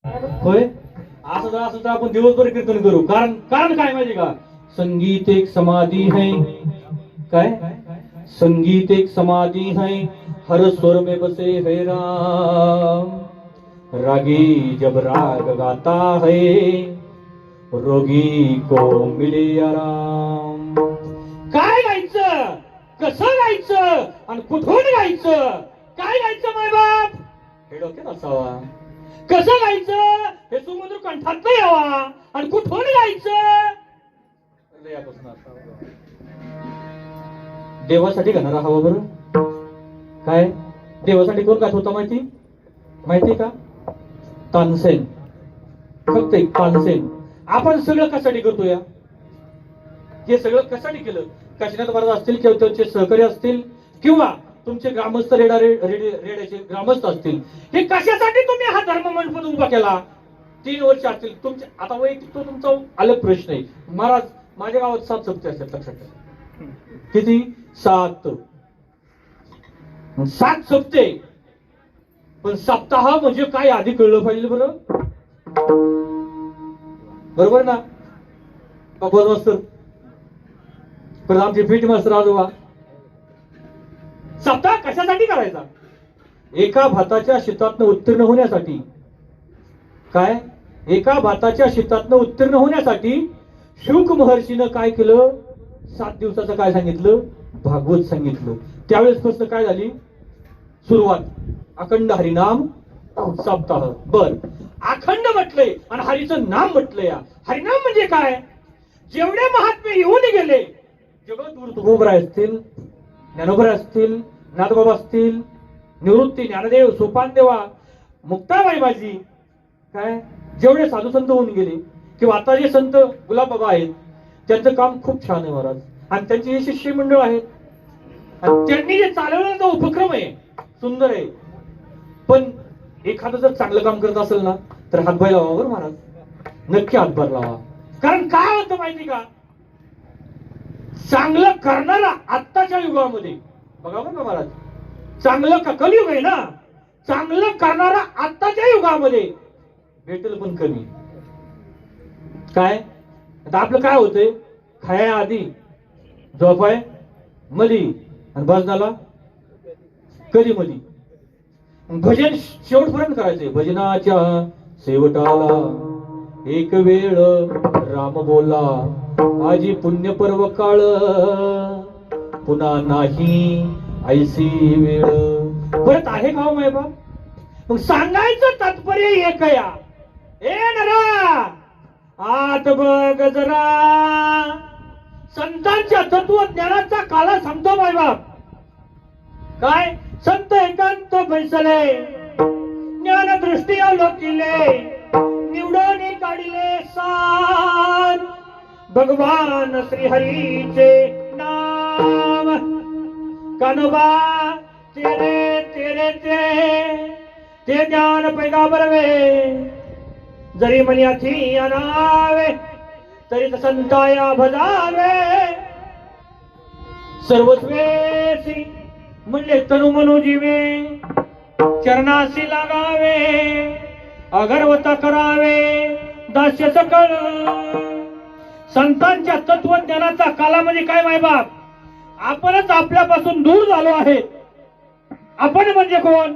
होय, असं तर आपण दिवसभर कीर्तन करू. कारण कारण काय माहिती का? संगीत एक समाधी है. काय? संगीत एक समाधी है, हर स्वर में बसे है राम. रागी जब राग गाता है, रोगी को मिले आराम. काय गायचं, कसं गायचं आणि कुठून गायचं, काय गायचं माय बाप हे डोक्यात असावा. कसं गायचं हे सुमधुर कंठात नाही यावा आणि कुठून गायचं हृदयापासून असावं. देवासाठी गाणारा हवा बरं. काय देवासाठी कोण गात होता माहिती का? तानसेन. फक्त एक तानसेन. आपण सगळं कशासाठी करतो या? हे सगळं कशासाठी केलं? काशीनाथ महाराज असतील किंवा त्यांचे सहकारी असतील किंवा तुमचे ग्रामस्थ रेड्याचे ग्रामस्थ असतील, हे कशासाठी तुम्ही हा धर्म मंडप उभा केला? 3 वर्ष असतील तुमचे. आता वैयक्तिक तो तुमचा अलग प्रश्न आहे. महाराज माझ्या गावात 7 सप्ते असतात, लक्षात ठेवा. किती? 7 सप्ते. पण सप्ताह म्हणजे काय आधी कळलं पाहिजे बरं. बरोबर ना? बाबा मास्तर, पण आमचे पीठ मास्तर आजोबा, सप्ताह कशासाठी करायचा? एका भाताच्या शेतातनं उत्तीर्ण होण्यासाठी. काय? एका भाताच्या शेतातनं उत्तीर्ण होण्यासाठी शुक महर्षीनं काय केलं? 7 दिवसाचं काय सांगितलं? भागवत सांगितलं. त्यावेळेस पासून काय झाली सुरुवात? अखंड हरिनाम सप्ताह. बर, अखंड म्हटलंय आणि हरीचं नाम म्हटलंय. हरिनाम म्हणजे काय? जेवढे महात्मे येऊन गेले, जगद्गुरु तुकोबराय असतील, ज्ञानोबराय असतील, नाथबाबा असतील, निवृत्ती ज्ञानदेव, सोपानदेवा, मुक्ताबाई माझी, काय जेवढे साधू संत होऊन गेले किंवा आता जे संत गुलाबबाबा आहेत, त्यांचं काम खूप छान आहे महाराज. आणि त्यांची हे शिष्य मंडळ आहेत. आणि त्यांनी जे चालवलेला जो उपक्रम आहे सुंदर आहे. पण एखादं जर चांगलं काम करत असेल ना तर हातभार लावा बरं महाराज, नक्की हातभार लावा. कारण काय होतं माहिती का? चांगलं करणारा आत्ताच्या युगामध्ये बघा बरं का महाराज, चांगलं कलियुग आहे ना, चांगलं करणारा आत्ताच्या युगामध्ये भेटेल पण कमी. काय आता आपलं काय होतंय? खाया आधी, झोपाय मधी आणि भजनाला कधी मधी. भजन शेवटपर्यंत करायचंय. भजनाच्या शेवटाला एक वेळ राम बोला, आजी पुण्य पर्व काळ, पुन्हा नाही ऐसी वेळ. परत आहे का माय बाप? मग सांगायचं तात्पर्य एक या, ए नरा आत बघ जरा. संतांच्या तत्वज्ञानाचा काला सांगतो माय बाप. काय? संत एकांत बैसले, ज्ञान दृष्टी अवलोकिले, निवडून काढिले सार, भगवान श्रीहरीचे नाम. कानोबा तेरे तेरे ते ज्ञान पैगाबर वे, जरी मन्याथी अनावे तरी संताया भजावे. सर्वस्वेसी म्हणले तनु मनो जीवे, चरणाशी लागावे, अगरवता करावे दास्य सकळ. संतांच्या तत्वज्ञानाचा काला म्हणजे काय माय बाप? आपणच आपल्यापासून दूर झालो आहे. आपण म्हणजे कोण?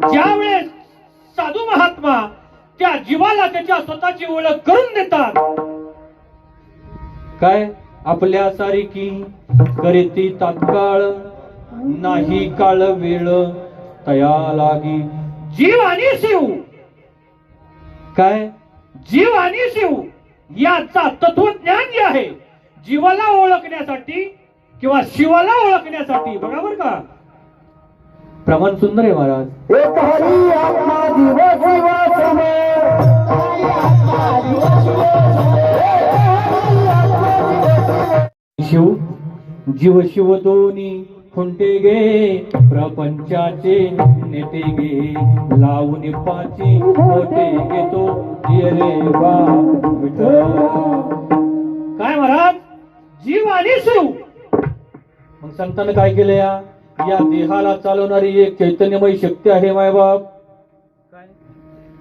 ज्यावेळेस साधू महात्मा त्या जीवाला त्याच्या स्वतःची ओळख करून देतात. काय? आपल्या सारिकी करीती तात्काळ, नाही काळ वेळ तया लागी. जीव आणि शिव. काय? जीव आणि शिव याचा तत्वज्ञान जे आहे, जीवाला ओळखण्यासाठी किंवा शिवाला ओळखण्यासाठी. बघा बर का, प्रमाण सुंदर आहे महाराज. एक हरी आत्मा जीव शिव समे, शिव जीव शिव दोन्ही खुंटे गे, प्रपंचाचे नेते गे, लावून पाची मोठे घेतो ये रे बा विठ्ठल. काय महाराज? जीव आणि शिव. मग संतांनी काय केलं? या देहाला चालवणारी एक चैतन्यमय शक्ती आहे मायबाप. काय?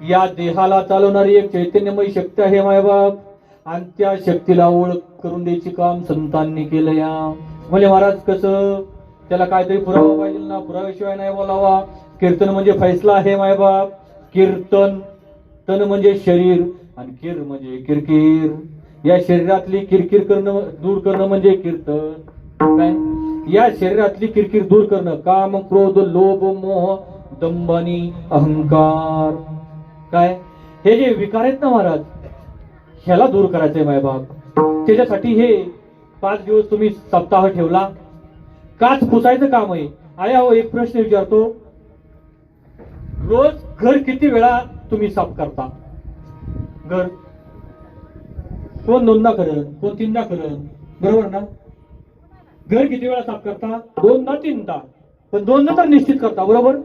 या देहाला चालवणारी एक चैतन्यमय शक्ती आहे मायबाप, आणि त्या शक्तीला ओळख करून द्यायची काम संतांनी केलं या. म्हणजे महाराज कसं, त्याला काहीतरी पुरावा पाहिजे ना, पुराव्याशिवाय नाही बोलावा. कीर्तन म्हणजे फैसला आहे मायबाप. कीर्तन, तन म्हणजे शरीर आणि किर म्हणजे किरकिर. या शरीरातली किरकिर करणं, दूर करणं म्हणजे कीर्तन. काय, या शरीरातली किरकिर दूर करणं, काम क्रोध लोभ मोह दंभ आणि अहंकार, काय हे जे विकार आहेत ना महाराज, ह्याला दूर करायचंय मायबाप. त्याच्यासाठी हे 5 दिवस तुम्ही सप्ताह ठेवला. काच पुसायचं काम आहे. आया हो, एक प्रश्न विचारतो, रोज घर किती वेळा तुम्ही साफ करता? घर कोण 2दा करण, कोण 3दा करण, बरोबर ना? घर किती वेळा साफ करता? 2दा 3दा, पण 2दा तर निश्चित करता, बरोबर?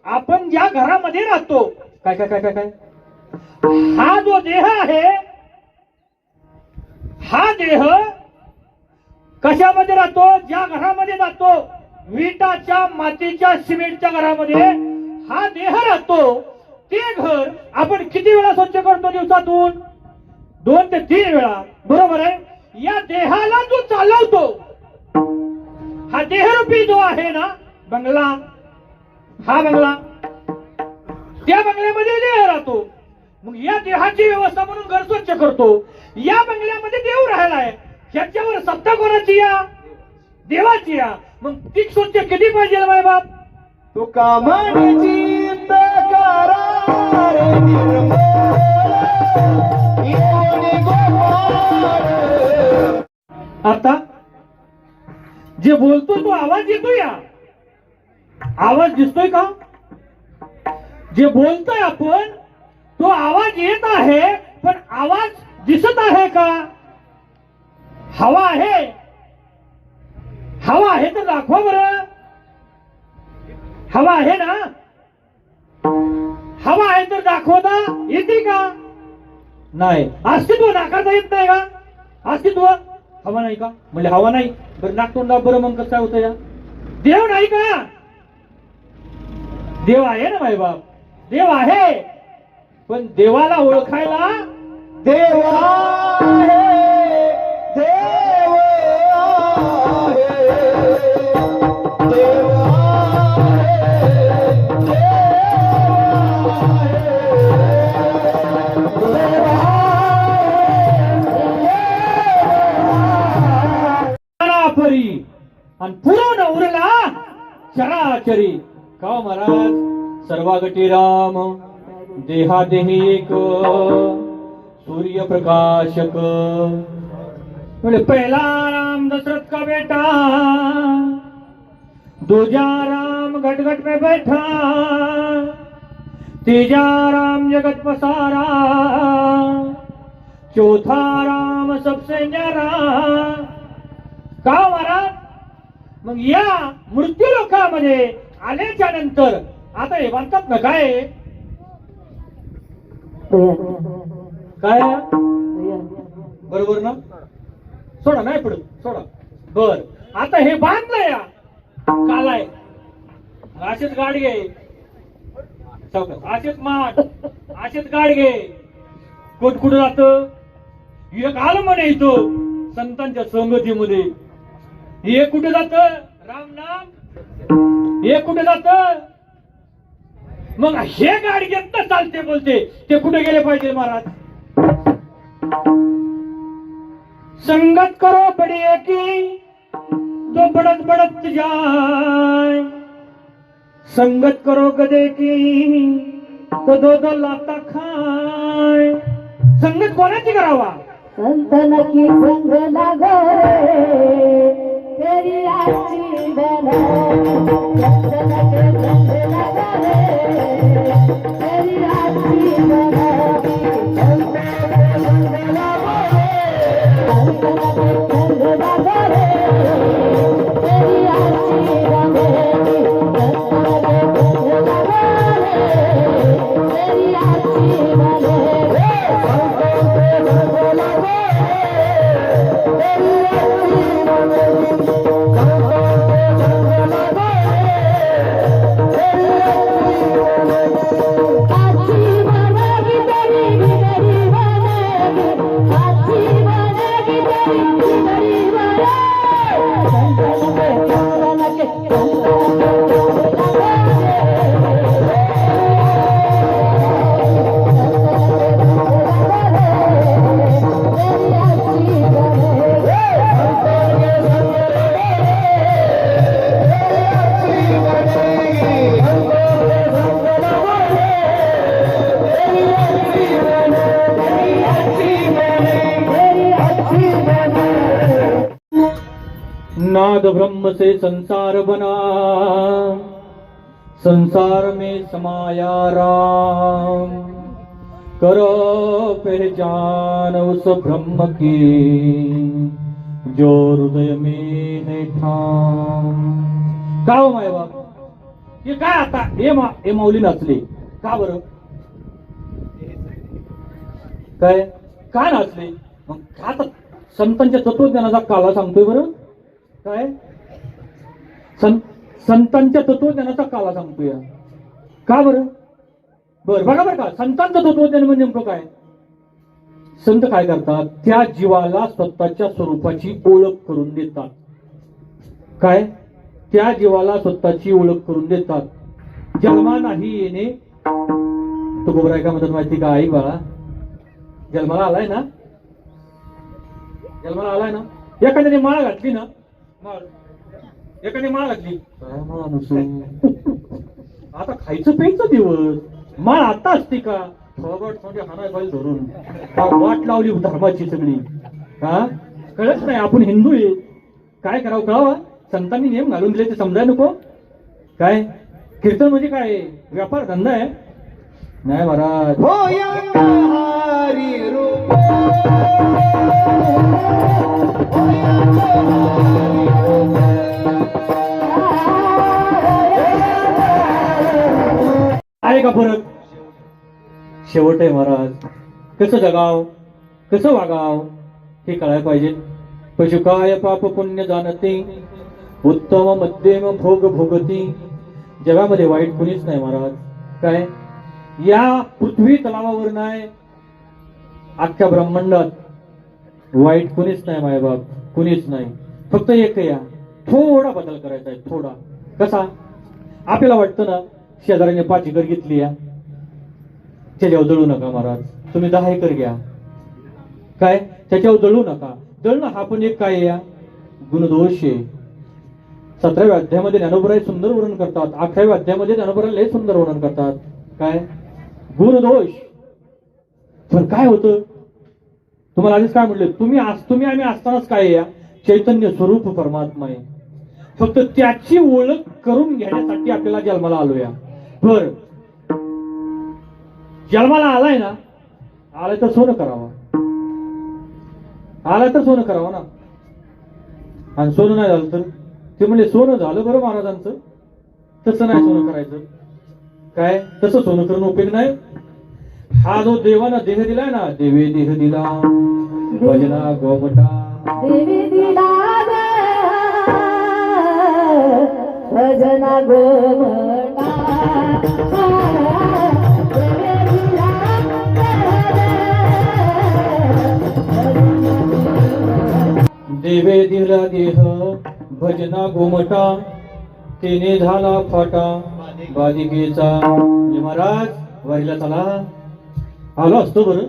आपण ज्या घरामध्ये राहतो, काय काय काय काय काय हा जो देह आहे, हा देह कशामध्ये राहतो? ज्या घरामध्ये राहतो, विटाच्या मातीच्या सिमेंटच्या घरामध्ये हा देह राहतो. ते घर आपण किती वेळा स्वच्छ करतो दिवसातून? 2 ते 3 वेळा, बरोबर आहे? या देहाला जो चालवतो, हा देहरूपी जो आहे ना बंगला, हा बंगला, त्या बंगल्यामध्ये देह राहतो. मग या देहाची व्यवस्था म्हणून घर स्वच्छ करतो. या बंगल्यामध्ये देव राहिलाय, ह्याच्यावर सत्ता कोणाची? या देवाची. या मग ती स्वच्छ किती पाहिजे माय बाप? तुका म्हणची तकारा रे निर्मळ, येऊनी गोपाळ. आता जे बोलतो तो आवाज येतोय, या आवाज दिसतोय का? जे बोलतोय आपण तो आवाज येत आहे, पण आवाज दिसत आहे का? हवा आहे, हवा आहे तर दाखवा बरं. हवा आहे ना? हवा आहे तर दाखवता येते का? नाही. अस्तित्व नाकारता येत नाही का? अस्तित्व हवा नाही का? म्हणजे हवा नाही, बरं नाक तोंडा बरं, मग कसं होतं या? देव नाही का? देव आहे ना मायबाप, देव आहे, पण देवाला ओळखायला देवा आहे, देव आहे, देव परी आणि पुरवण उरला चराचरी. का महाराज, सर्वागटी राम, देहादेही एक, सूर्यप्रकाशक. म्हणजे पहिला राम दशरथ का बेटा, दूजा राम घट में बैठा, तीजा राम जगत पसारा, चौथा राम सबसे न्यारा. का महाराज, मग या मृत्यू लोकामध्ये आल्याच्या नंतर आता हे म्हणतात ना, काय काय बरोबर ना? सोडा, नाही पडत, सोडा. बर, आता हे बांधलं या कालाय, असेच गाडगे, असेच माठ, असेच गाडगे, कुठं जात? एक आलं म्हणे इथं संतांच्या संगतीमध्ये. हे कुठे जात? राम नाम. हे कुठे जात? मग हे गाडग्यात चालते बोलते, ते कुठे गेले पाहिजे महाराज? संगत करो बड़ी की तो बढ़त बढ़त जाए, संगत करो गधे की तो 2-2 लाता खाए. संगत कोणाची करावा? संतन की संग लागो रे, तेरी आची बना. संतन के संग लागो रे, तेरी आची बना. संतन के संग लागो रे, संतन के संग लागो रे, तेरी आची बना. संतन के संग लागो रे, तेरी आची बना. आची बना. नाद ब्रह्म से संसार बना, संसार में समाया राम, करो पहचान उस ब्रह्म की जो हृदय में है ठाम. का हो माय बाप, हे काय आता हे माऊली नाचले का बरं? काय का नाचले? मग का आता संतांच्या तत्वज्ञानाचा काला सांगतोय बरं? काय संतांच्या तत्वज्ञानाचा काला सांगतोय का बरं? बघा बरं का, संतांचं तत्वज्ञान म्हणजे नेमकं काय? संत काय करतात? त्या जीवाला स्वतःच्या स्वरूपाची ओळख करून देतात. काय? त्या जीवाला स्वतःची ओळख करून देतात. जन्मा नाही येणे, तो गोबराय का म्हणतात माहिती का? आई बाळा जन्माला आलाय ना, जन्माला आलाय ना, एखाद्याने माळ घातली ना, एखाद्याने माळ घातली, आता खायचं प्यायचं दिवस, माळ आता असते का? हाणाय पाहिजे धरून वाट लावली धर्माची सगळी. हा कळत नाही आपण हिंदू आहे, काय करावं कळावा? संतांनी नियम घालून दिले ते समजाय नको. काय कीर्तन म्हणजे काय व्यापार धंदा आहे? नाही महाराज. आहे का फरक? शेवट आहे महाराज. कसं जगाव, कसं वागाव हे कळायला पाहिजे. पशु काय पाप पुण्य जाणते, उत्तम मध्यम भोग भोगती. जगामध्ये वाईट कुणीच नाही महाराज. काय या पृथ्वी तलावावर नाही, अख्ख्या ब्रह्मांडात वाईट कुणीच नाही मायबाप, कुणीच नाही. फक्त एक या थोडा बदल करायचा आहे, थोडा. कसा? आपल्याला वाटतं ना शेजाऱ्याने 5 एकर घेतली या, त्याच्यावर जळू नका महाराज. तुम्ही 10 एकर घ्या, काय त्याच्यावर जळू नका. जळणं हा पण एक काय या गुणदोष आहे. 17व्या अध्यायामध्ये ज्ञानोबराय सुंदर वर्णन करतात, 11व्या अध्यायामध्ये ज्ञानोबराय लय सुंदर वर्णन करतात. काय गुणदोष. पण काय होतं तुम्हाला आधीच काय म्हटलं, तुम्ही आम्ही असतानाच काय या चैतन्य स्वरूप परमात्मा आहे. फक्त त्याची ओळख करून घेण्यासाठी आपल्याला जन्माला आलोया. बर जन्माला आलाय ना, आलाय तर सोनं करावं, आलाय तर सोनं करावं ना. आणि सोनं नाही झालं तर ते म्हणजे सोनं झालं बरं महाराजांचं, तसं नाही सोनं करायचं. काय तसं सोनं करून उपयोग नाही. हा जो देवानं देह दिलाय ना, देवे देह दिला भजना गोमटा, देवी दिला भजना गोमटा, देवे दिला देह भजना गोमटा, तेने झाला फाटा बालिकेचा. महाराज वारीला चला, आलो असतो बरं,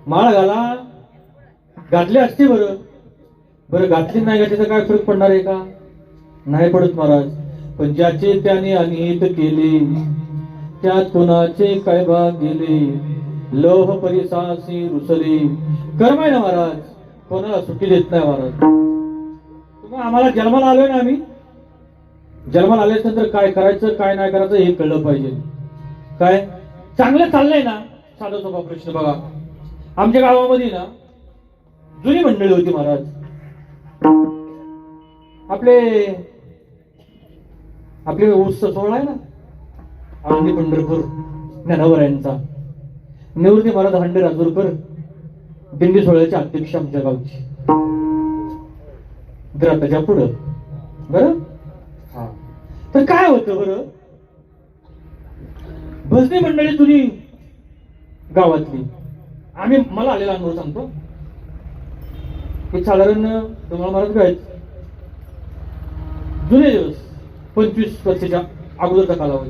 माळ घाला, घातली असती बरं. बरं घातली नाही घातली तर काय फरक पडणार आहे का? नाही पडत महाराज. पण ज्याचे त्याने अनिहित केले, त्यात कोणाचे काय भाग गेले, लोह परिसासी रुसले. कर्म आहे ना महाराज, कोणाला सुट्टी देत नाही महाराज. तुम्हाला आम्हाला जन्माला आलोय ना, आम्ही जन्माला आल्यानंतर काय करायचं काय नाही करायचं हे कळलं पाहिजे. काय चांगलं चाललंय ना, साधा सोपा प्रश्न बघा. आमच्या गावामध्ये ना जुनी मंडळी होती महाराज. आपले उत्सव सोहळा आहे ना, आळंदी पंढरपूर ज्ञानोबरायांचा, निवृत्ती महाराज हांडे राजूरकर दिंडी सोहळ्याचे अध्यक्ष आमच्या गावची. ग्रंथाच्या पुढं बरं. हा तर काय होतं बरं, भजनी मंडळी जुनी गावातली. मला आलेला अनुभव सांगतो. हे साधारण तुम्हाला महाराज काय जुने दिवस, 25 वर्षाच्या अगोदरचा कालावधी,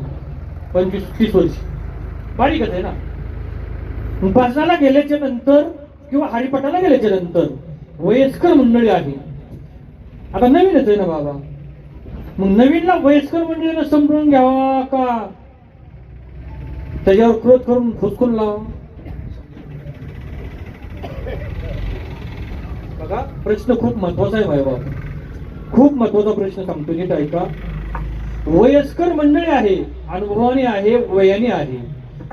25-30 वर्ष, बारीकच आहे ना. भजनाला गेल्याच्या नंतर किंवा हरिपाठाला गेल्याच्या नंतर वयस्कर मंडळी आहे. आता नवीनच आहे ना बाबा, मग नवीनला वयस्कर मंडळीनं समजून घ्यावा का त्याच्यावर क्रोध करून फुसकून लावा? बघा प्रश्न खूप महत्वाचा आहे बाबा. खूप महत्वाचा प्रश्न सांगतो, नीट ऐका. वयस्कर मंडळी आहे, अनुभवाने आहे, वयाने आहे,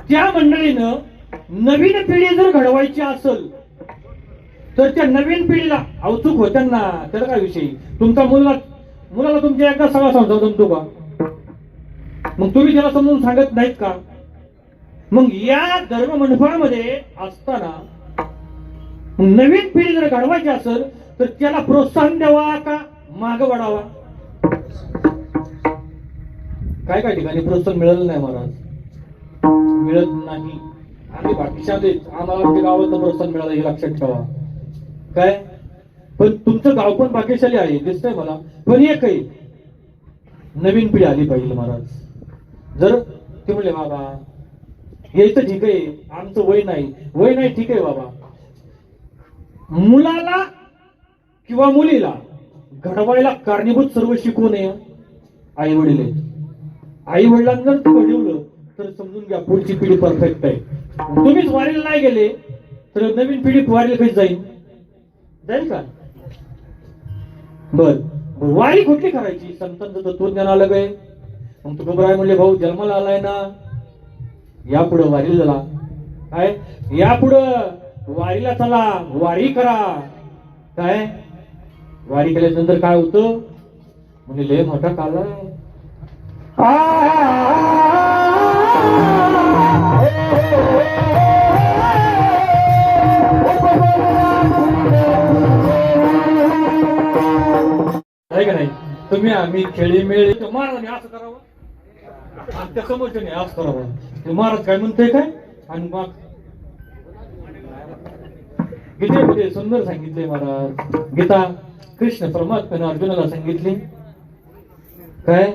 त्या मंडळीनं नवीन पिढी जर घडवायची असेल तर त्या नवीन पिढीला अवचूक होत्या ना, त्याला काय विषय. तुमचा मुलाला तुमच्या एकदा सगळा संसार जमतो का? मग तुम्ही त्याला समजून सांगत नाहीत का? मग या धर्म मंडपामध्ये असताना नवीन पिढी जर घडवायची असेल तर त्याला प्रोत्साहन द्यावा का माग वाढावा? काय काय ठिकाणी प्रोत्साहन मिळालं नाही महाराज, मिळत नाही. आणि बाकीच्या आम्हाला आमच्या गावात प्रोत्साहन मिळालं हे लक्षात ठेवा. काय पण तुमचं गाव पण भाग्यशाली आहे दिसतंय मला. पण एक आहे, नवीन पिढी आली पाहिजे महाराज. जर ते म्हणले बाबा यायचं ठीक आहे, आमचं वय नाही ठीक आहे बाबा, मुलाला किंवा मुलीला घडवायला कारणीभूत सर्व शिकवून आहे आई वडील आहेत. आई वडिलांना जर ते घडवलं तर समजून घ्या पुढची पिढी परफेक्ट आहे. तुम्हीच वारीला नाही गेले तर नवीन पिढी वारीला कशी जाईल का? बर, वारी कुठली करायची? संतांचं तत्वज्ञान आलं काय? मग तुकोबराय म्हणले भाऊ जन्माला आलाय ना, यापुढं वारीला झाला. काय यापुढं वारीला चला, वारी करा. काय वारी केल्यानंतर काय होतं? म्हणजे लय मोठा काल आहे. का नाही? तुम्ही आम्ही खेळी मेळी महाराजांनी असं करावं, आमच्या समोरच्याने असं करावं. ते महाराज काय म्हणतोय काय? आणि मग गीतेमध्ये सुंदर सांगितले महाराज. गीता कृष्ण परमात्म्याने अर्जुनाला सांगितली. काय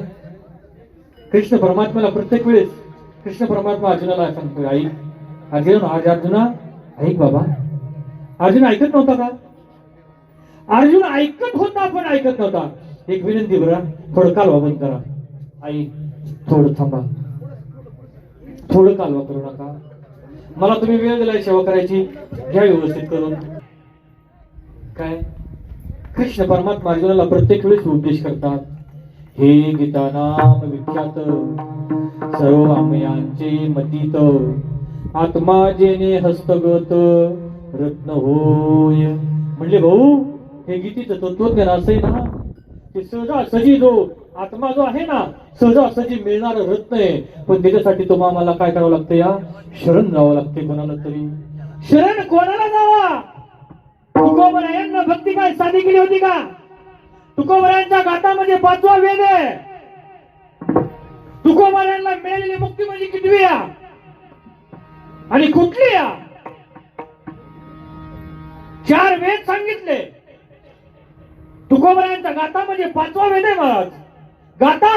कृष्ण परमात्म्याला प्रत्येक वेळेस कृष्ण परमात्मा अर्जुनाला सांगतोय ऐक. अर्जुना ऐक बाबा. अर्जुन ऐकत नव्हता का? अर्जुन ऐकत होता पण ऐकत नव्हता. एक विनंती बरा, थोडं कालवा बंद करा. आई थोडं थांबा, थोडं कालवा करू नका. मला तुम्ही वेळ दिलाय सेवा करायची, घ्या व्यवस्थित करून. काय कृष्ण परमात्मा अर्जुनाला प्रत्येक वेळेस उपदेश करतात. हे गीता नाम विख्यात सर्व आमयांचे मतीत, आत्मा जेने हस्तगत रत्न होय. म्हणले भाऊ हे गीतेचं तत्वज्ञान असं आहे ना, ते सहजासहजी जो आत्मा जो आहे ना, सहजासहजी मिळणार रत्न आहे. पण त्याच्यासाठी तुम्हाला मला काय करावं लागतं? या शरण जावं लागते. कोणाला तरी शरण कोणाला जावा? तुकोबरायांना भक्ती काय साधी केली होती का? तुकोबरायांच्या गातामध्ये 5वा वेद आहे. तुकोबरायांना मिळालेली मुक्ती म्हणजे कितवी या आणि कुठली या? 4 वेद सांगितले. तुकोबरायांच्या गातामध्ये 5वा वेद आहे महाराज. गाता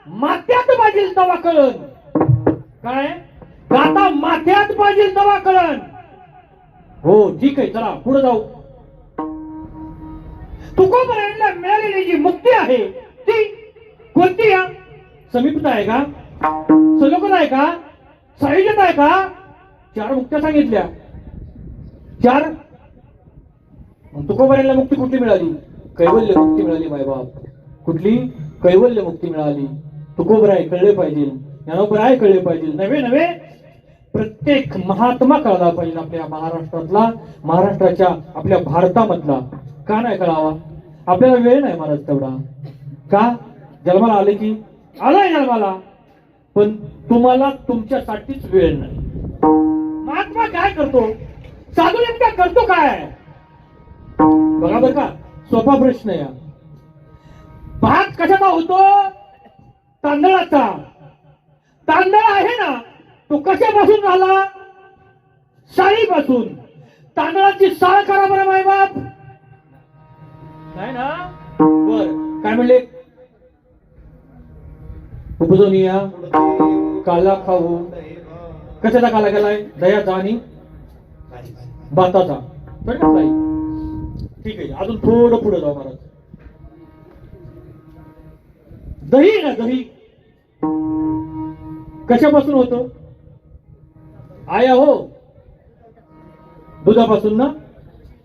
माथ्यात पाहिजे तवा कळण. काय गाता माथ्यात पाहिजे तवा कळण. हो ठीक आहे, चला पुढे जाऊ. तुकोबरायांना मिळालेली जी मुक्ती आहे ती कोणती या? समीपता आहे का? सलोकता आहे का? सायुज्यता आहे का? 4 मुक्त्या सांगितल्या. 4. तुकोबरायांना मुक्ती कुठली मिळाली? कैवल्य मुक्ती मिळाली मायबाप. कुठली? कैवल्य मुक्ती मिळाली. तुकोबराय कळले पाहिजे, ज्ञानोबराय कळले पाहिजे. नवे नवे प्रत्येक महात्मा कळला पाहिजे आपल्या महाराष्ट्रातला, महाराष्ट्राच्या आपल्या भारतामधला. का नाही कळावा? आपल्याला वेळ नाही महाराज तेवढा. का? जन्माला आले की आलाय जन्माला, पण तुम्हाला तुमच्यासाठीच वेळ नाही. महात्मा काय करतो? साधू नेमका करतो काय? बघा बर का, सोपा प्रश्न या. भात कशाचा होतो? तांदळाचा. तांदळ आहे ना, तो कशापासून झाला? साळीपासून. तांदळाची साळ करा बरं माय बाप. नाही ना? बर काय म्हणले? उपजून या काला खाऊ. कशाचा काला केलाय? दह्याचा आणि भाताचा. ठीक आहे, अजून थोडं पुढे जाऊ महाराज. दही ना, दही कशापासून होतं? आया हो, दुधापासून ना.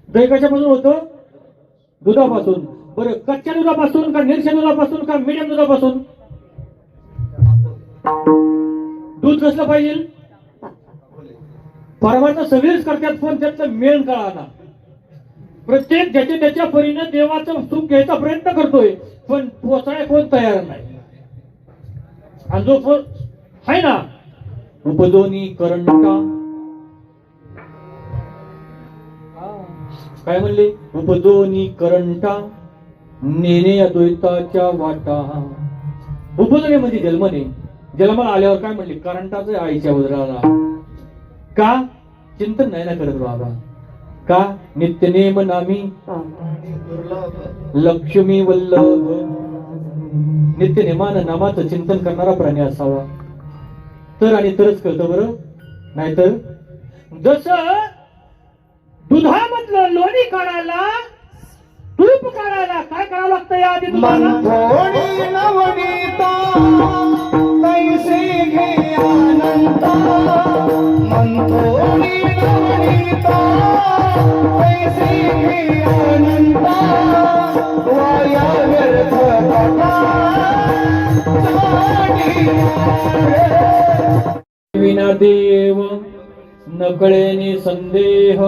दही कशापासून होतं? दुधापासून. बरं कच्च्या दुधापासून का निरशा दुधापासून का मीडियम दुधापासून? दूध कसलं पाहिजे? परमार्थ सगळेच करतात पण त्यातलं मेन कळाना. प्रत्येक ज्याच्या त्याच्या परीने देवाचं सुख घ्यायचा प्रयत्न करतोय पण पोचाय कोण तयार नाही. आणि जो आहे ना उपदोनी करंटा, काय म्हणले? उपदोनी करंटा नेणे अद्वैताच्या वाटा. उपदोनीमध्ये जन्मने जन्माला आल्यावर काय म्हणले? करंटाच आईच्या उदराला. का? चिंतन नाही ना करत बाबा. का? नित्यनेम नामी लक्ष्मी वल्लभ. नित्यनेमान नामाचं चिंतन करणारा प्राणी असावा तर आणि तरच कळतं बरं. नाहीतर जसं दुधामधलं लोणी काढायला तूप काढायला काय करावं लागतं? या आधी मंथोडी नवनीता तैसे घे अनंता. मंथोडी नवनीता तैसे घे अनंता. वाया व्यर्थ कथा विना देव नकळेनी संदेह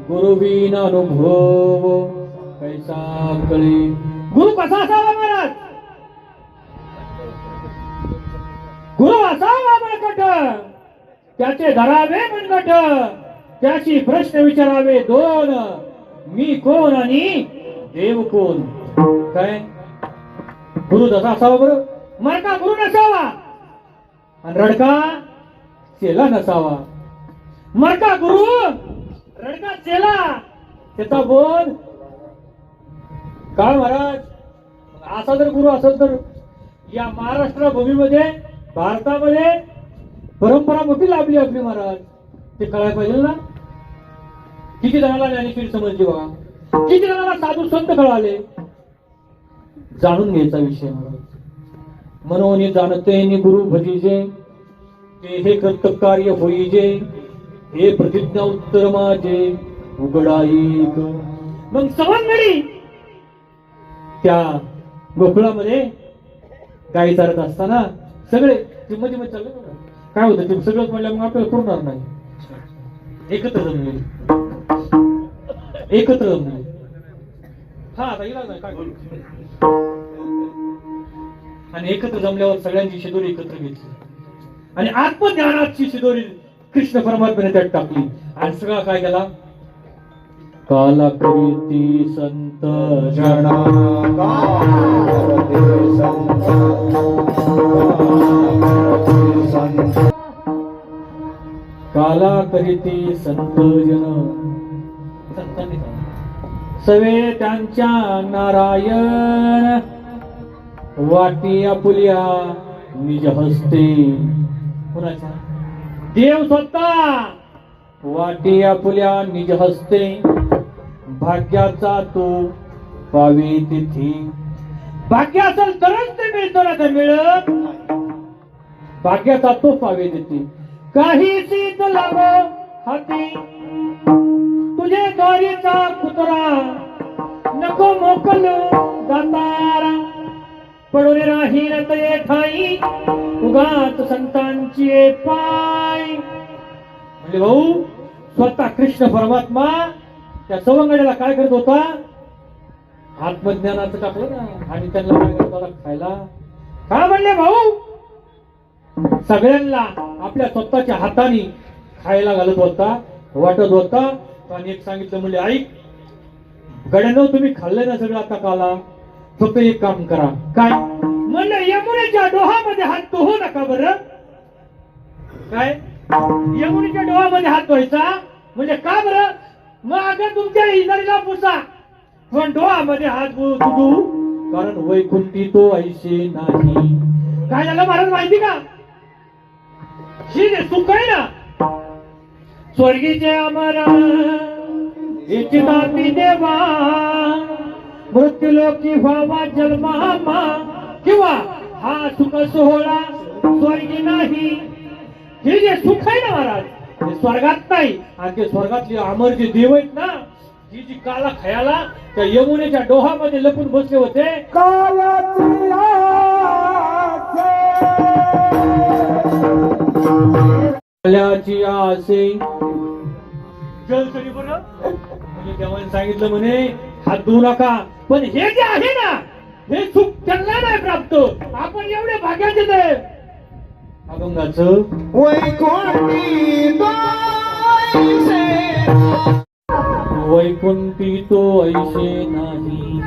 गुरुविना अनुभव कैसा कळे. गुरु कसा असावा महाराज? गुरु असावा बळकट, त्याचे धरावे मनगट, त्याची प्रश्न विचारावे दोन, मी कोण आणि देव कोण. काय गुरु जसा असावा बरं? मरका गुरु नसावा आणि रडका चेला नसावा. मरका गुरु रडका चेला, त्याचा बोध काय महाराज? असा जर गुरु असेल तर या महाराष्ट्र भूमीमध्ये भारतामध्ये परंपरा मोठी लाभली आपली महाराज. ते कळायला पाहिजे ना. किती जणांना ज्ञानेश्वरी समजली बघा, किती जणांना साधू संत कळाले. जाणून घ्यायचा विषय महाराज. मनोनी जाणते नि गुरु भजीजे, ते हे कर्तव्य होईजे, हे प्रतिज्ञा उत्तर माझे उघडाईक. मग सवंगडी त्या गोकुळामध्ये गाई चालत असताना सगळे मध्ये मध्ये चालले बघा. काय होतं ते सगळंच म्हणलं मग आपल्याला पुरणार नाही. एकत्र जमले, एकत्र जमले. हा आता इलाज नाही काय करू. आणि एकत्र जमल्यावर सगळ्यांची शिदोरी एकत्र घेतली आणि आत्मज्ञानाची शिदोरी कृष्ण परमात्म्याने त्यात टाकली. आणि सगळा काय केला? काला प्रीती संत जना, काला करीती संत जन. सवे त्यांच्या नारायण, वाटी आपुल्या निज हस्ते. कुणाच्या? देव स्वतः वाटी आपुल्या निज हस्ते, भाग्याचा तो पावे तिथी. भाग्य असेल तरच ते मिळतं ना. ते मिळत भाग्याचा तो पावे तिथे. काही सीत लागो हाती तुझे द्वारीचा कुत्रा, नको मोकल दातारा, पडून राहील ते ठाई उगाच संतांची पाय. म्हणजे भाऊ स्वतः कृष्ण परमात्मा त्या सवंगड्याला काय करत होता? आत्मज्ञानाचं टाकलं ना. आणि त्यांना काय करत होता? खायला. काय म्हणले भाऊ? सगळ्यांना आपल्या स्वतःच्या हाताने खायला घालत होता, वाटत होता. आणि एक सांगितलं म्हणजे ऐक गड्यानो, तुम्ही खाल्ले ना सगळं आता काला, फक्त एक काम करा. काय म्हणलं? यमुनेच्या डोहामध्ये हात धुवू नका बरं. काय यमुनेच्या डोहामध्ये हात धुवायचा म्हणजे का बरं? मग अगं तुमच्या इजारीला पुसा, पण डोहामध्ये हात धुवू, कारण वैकुंठी तो ऐसे नाही. काय झालं महाराज माहिती का? ही जे सुख आहे ना स्वर्गीचे अमरा इच्छिताती देवा, मृत्यूलोकी व्हावा जन्मामा, किंवा हा सुख सोहळा स्वर्गी नाही. हे जे सुख आहे ना महाराज ते स्वर्गात नाही. आणि ते स्वर्गातले अमर जे देव आहेत ना ही जी काला खयाला त्या यमुनेच्या डोहामध्ये लपून बसले होते. कायाची आसे काल्याची आसे चल तरी बरं म्हणजे देवाने सांगितलं म्हणे हात धुवू नका. पण हे जे आहे ना हे सुख त्यांना नाही प्राप्त. आपण एवढे भाग्याचे ते अभंगाचं वैकुंठी तो ऐसे नाही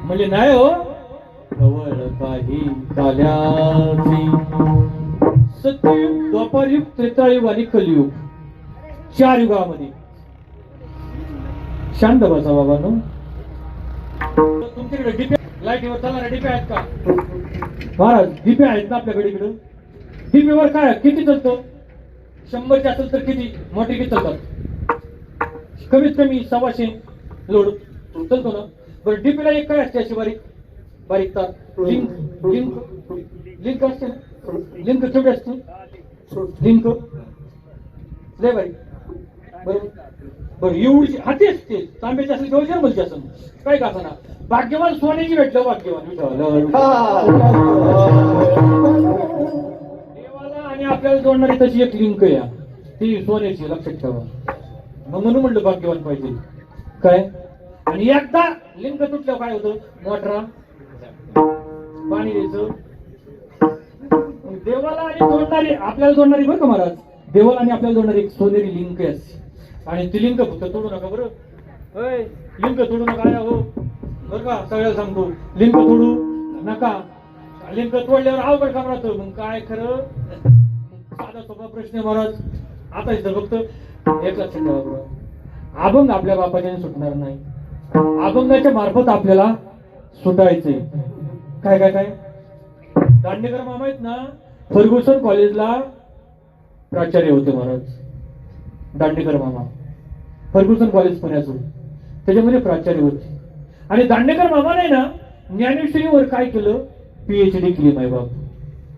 म्हणजे नाही हो जवळ काही काल्याची. सत्ययुग द्वापारयुग त्रेतायुग आणि कलियुग 4 युगामध्ये शांत बसा बाबांनो. तुमच्याकडे डीपी लाईटीवर चालणाऱ्या डीपी आहेत का महाराज? डीपी आहेत ना आपल्याकडे इकडं. डीपीवर काय किती चालतं? 100चे असेल तर किती मोठे किती चालतात? कमीत कमी 125 लोड चालतो ना. बरं डीपीला एक काय असते अशी बारीक बारीक तार लिंक लिंक लिंक असते ना. लिंक केवढी असते? लिंक लय बारीक. बरोबर बरं एवढी हाती असते. तांब्याची असेल किंवा जर्मलची असेल काय का ना. भाग्यवान सोन्याची भेटलं भाग्यवान देवाला आणि आपल्याला जोडणारी तशी एक लिंक आहे ती सोन्याची लक्षात ठेवा. मग म्हणून म्हणलं भाग्यवान पाहिजे काय. आणि एकदा लिंक तुटल्यावर काय होतं? मोटरा पाणी द्यायचं. देवाला आणि जोडणारी आपल्याला जोडणारी बरं का महाराज. देवाला आणि आपल्याला जोडणारी एक सोनेरी लिंक असते. आणि ती लिंक फक्त तोडू नका बरं. होय लिंक तोडू नका हो बरं का. सगळ्याला सांगतो लिंक तोडू नका. लिंक तोडल्यावर अवघड काम राहतं. मग काय खरं साधा सोपा प्रश्न महाराज. आता इथं फक्त एक लक्षात ठेवा बरं. अभंग आपल्या बापाच्याने सुटणार नाही. अभंगाच्या मार्फत आपल्याला सुटायचंय. काय काय काय दांडेकर मामा आहेत ना फर्ग्युसन कॉलेजला प्राचार्य होते महाराज. दांडेकर मामा फर्ग्युसन कॉलेज पुण्याचं त्याच्यामध्ये प्राचार्य होते. आणि दांडेकर मामाने ना ज्ञानेश्वरीवर काय केलं? PhD केली माय बाप.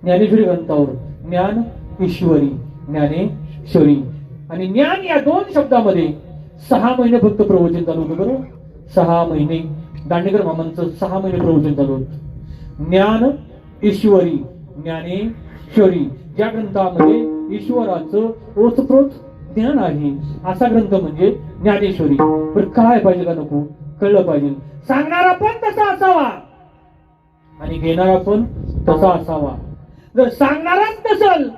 ज्ञानेश्वरी ग्रंथावर ज्ञान ईश्वरी ज्ञानेश्वरी आणि ज्ञान या 2 शब्दामध्ये 6 महिने फक्त प्रवचन चालू होतं बरं. 6 महिने दांडेकर मामांचं 6 महिने प्रवचन चालू होतं. ज्ञान ईश्वरी ज्ञानेश्वरी ज्या ग्रंथामध्ये ईश्वराचं ओतप्रोत ज्ञान आहे असा ग्रंथ म्हणजे ज्ञानेश्वरी. पण काय पाहिजे का नको? कळलं पाहिजे. सांगणारा पण तसा असावा आणि घेणारा पण तसा असावा. जर सांगणाराच नसल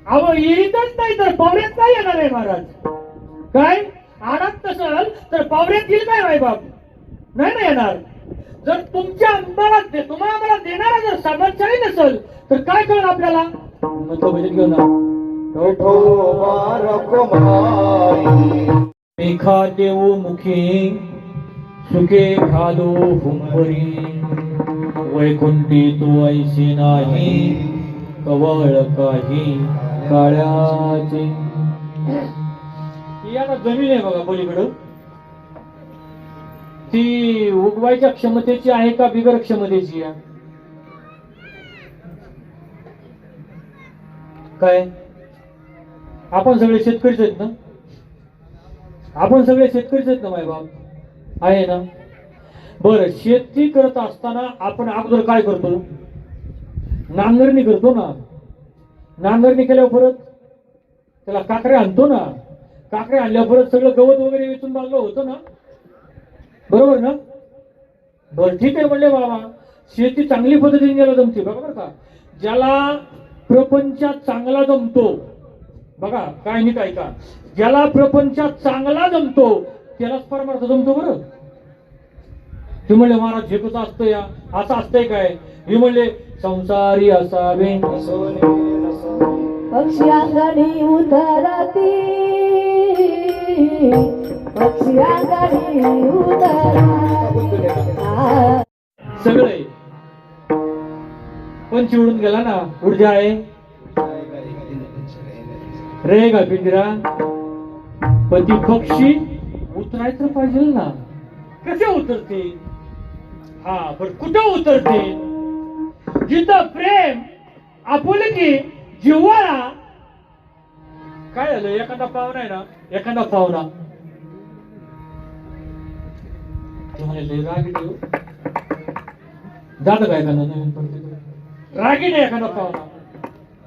अहो येतच नाही तर पावऱ्यात काय येणार आहे महाराज? काय आणत नसल तर पावऱ्यात येईल काय माय बाप? नाही ना येणार. जर तुम्हाला मला देणारा जर समाजचारी नसल तर काय कळणार आपल्याला? म्हणतो बजेट घेऊन मेघा देऊ मुखी सुखे खालो हुंबरी वैकुंठी तू ऐशी नाही कवळ काही काळ्याचे. याला जमीन आहे बघा पलीकडं. ती उगवायच्या क्षमतेची आहे का बिगर क्षमतेची आहे? काय आपण सगळे शेतकरीच आहेत ना. आपण सगळे शेतकरीच आहेत ना माय बाप आहे ना. बरं शेती करत असताना आपण अगोदर काय करतो? नांगरणी करतो ना. नांगरणी केल्यावर परत त्याला काकऱ्या आणतो ना. काकऱ्या आणल्यावर परत सगळं गवत वगैरे वेचून बाजलं होतं ना. बरोबर ना. बरं ठीक आहे म्हणले बाबा शेती चांगली पद्धतीने ज्याला जमते बघा बरं का. ज्याला प्रपंचात चांगला जमतो बघा काय नाही काय का. ज्याला प्रपंचात चांगला जमतो त्यालाच परमार्थ जमतो बरं. ते म्हणले महाराज झेपत असतं या असं असतंय काय? हे म्हणले संसारी असावे पक्षी अंगणी उतरती पक्षी अंगणी उतरती. सगळे पंची उडून गेला ना. उड जाए रहेगा पिंजरा. पण ती पक्षी उतरायचं पाहिजे ना. कसे उतरते? हा पण कुठं उतरते? जिथं प्रेम आपुलकी जिव्हाळा. काय झालं एखादा पाहुणा आहे ना. एखादा पाहुणा म्हणाले रागीट आहे हो. जातं काय का नवीन परत रागीट आहे एखादा पाहुणा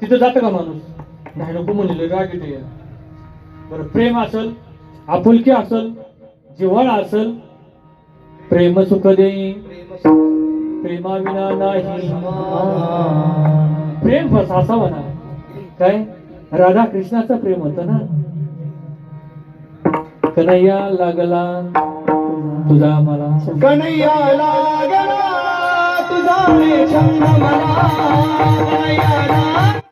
तिथं जातं का माणूस नाही नको म्हणले रागीट आहे बरं प्रेम असल आपुलकी असल जिव्हाळा असल प्रेम सुख देई प्रेमाविना नाही प्रेम बस असावं ना काय राधा कृष्णाचं प्रेम होतं ना कन्हैया लागला तुझा मला कन्हैया लागला तुझा रे छंद मला कन्हैया